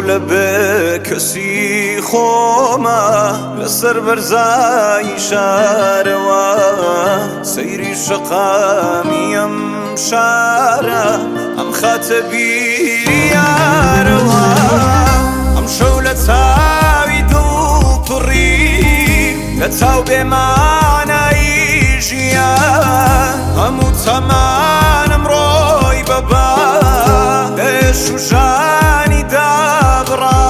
لە بێ کەسی خۆمە لەسەر بەرزای شارەوە سەیری شەقامی ئەم شارە ئەم خاتە بیری یارەوە ئەم شەو لە چاوی دڵپڕی لە چاو بێمانایی ژیان هەموو تەمانم ڕۆی بەبا لێش و ژانی دابڕا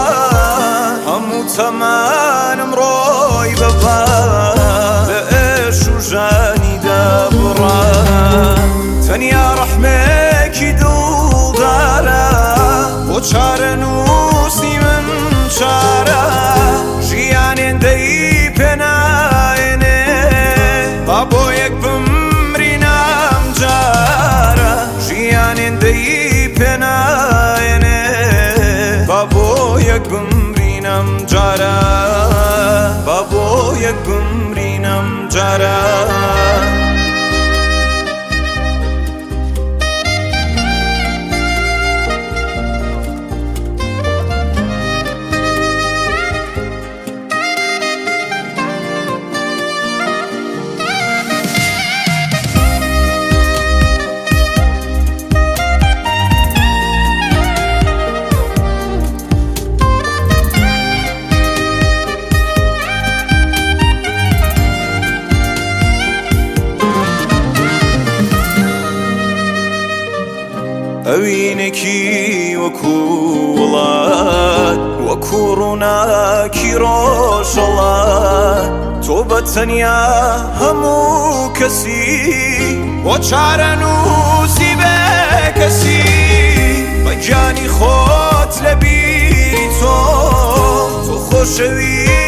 هەموو تەمانم ڕۆی بەبا لە ئێش و ژانی دابڕا تەنیا ڕەحمێکی دڵدارە بۆ چارە نووسی من چارە ژیانێندەی پێناێنێ با بۆ یەک بمرینەم جارە ژیانێندەی پێناێنێ با بۆ یەک بمرینەم جارە با بۆ یەک بمرینەم جارە ئەوینێکی وەکو وڵات وەکو ڕووناکی ڕۆژهەڵات تۆ بەتەنیا هەموو کەسی بۆ چارە نووسی بێ کەسی بە گیانی خۆت لە بیری تۆ خۆشەوی